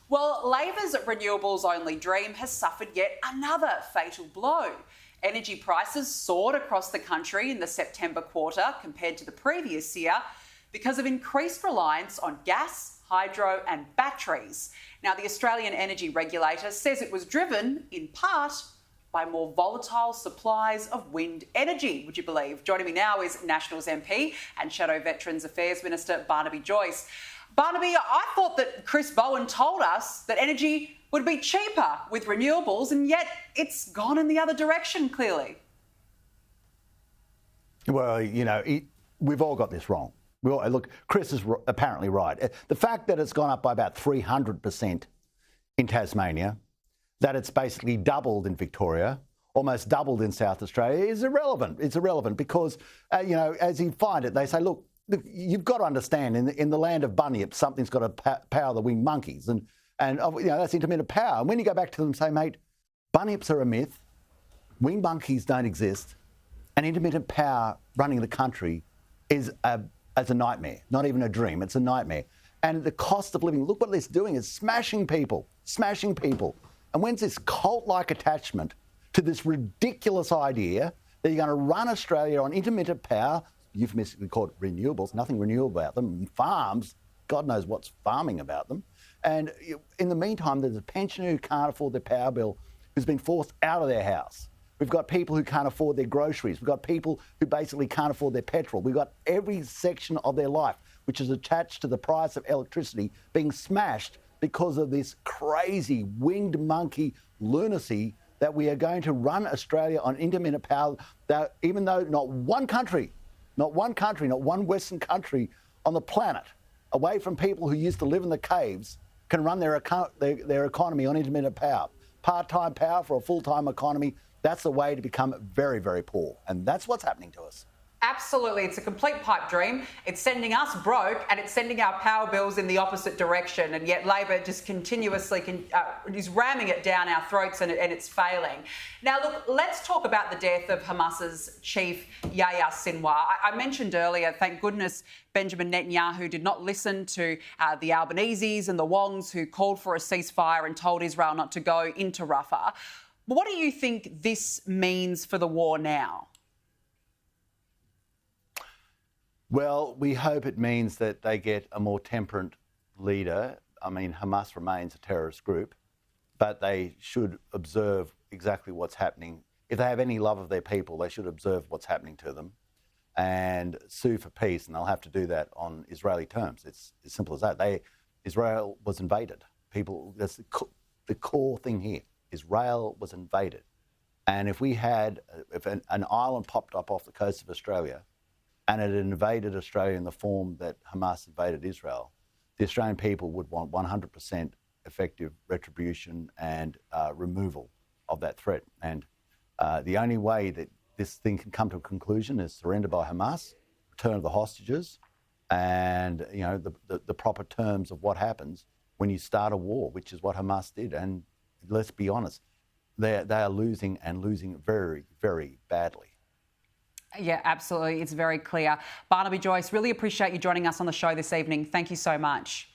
Well, Labor's renewables-only dream has suffered yet another fatal blow. Energy prices soared across the country in the September quarter compared to the previous year because of increased reliance on gas, hydro and batteries. Now, the Australian Energy Regulator says it was driven, in part, by more volatile supplies of wind energy, would you believe? Joining me now is Nationals MP and Shadow Veterans Affairs Minister Barnaby Joyce. Barnaby, I thought that Chris Bowen told us that energy would be cheaper with renewables, and yet it's gone in the other direction, clearly. Well, you know, we've all got this wrong. Look, Chris is apparently right. The fact that it's gone up by about 300% in Tasmania, that it's basically doubled in Victoria, almost doubled in South Australia, is irrelevant. It's irrelevant because, you know, as you find it, they say, look, you've got to understand, in the land of bunyips, something's got to power the winged monkeys. And you know, that's intermittent power. And when you go back to them and say, mate, bunyips are a myth, winged monkeys don't exist, and intermittent power running the country is a nightmare, not even a dream, it's a nightmare. And the cost of living, look what it's doing, is smashing people. And when's this cult-like attachment to this ridiculous idea that you're going to run Australia on intermittent power, euphemistically called renewables, nothing renewable about them, farms, God knows what's farming about them. And in the meantime, there's a pensioner who can't afford their power bill who's been forced out of their house. We've got people who can't afford their groceries. We've got people who basically can't afford their petrol. We've got every section of their life, which is attached to the price of electricity, being smashed because of this crazy winged monkey lunacy that we are going to run Australia on intermittent power, that even though not one Western country on the planet, away from people who used to live in the caves, can run their economy on intermittent power. Part-time power for a full-time economy, that's the way to become very, very poor. And that's what's happening to us. Absolutely. It's a complete pipe dream. It's sending us broke and it's sending our power bills in the opposite direction. And yet Labor just continuously is ramming it down our throats and it's failing. Now, look, let's talk about the death of Hamas's chief, Yahya Sinwar. I mentioned earlier, thank goodness, Benjamin Netanyahu did not listen to the Albaneses and the Wongs who called for a ceasefire and told Israel not to go into Rafah. But what do you think this means for the war now? Well, we hope it means that they get a more temperate leader. I mean, Hamas remains a terrorist group, but they should observe exactly what's happening. If they have any love of their people, they should observe what's happening to them and sue for peace, and they'll have to do that on Israeli terms. It's as simple as that. Israel was invaded. That's the core thing here. Israel was invaded. And if an island popped up off the coast of Australia, and it invaded Australia in the form that Hamas invaded Israel, the Australian people would want 100% effective retribution and removal of that threat. And the only way that this thing can come to a conclusion is surrender by Hamas, return of the hostages, and you know the proper terms of what happens when you start a war, which is what Hamas did. And let's be honest, they are losing and losing very, very badly. Yeah, absolutely. It's very clear. Barnaby Joyce, really appreciate you joining us on the show this evening. Thank you so much.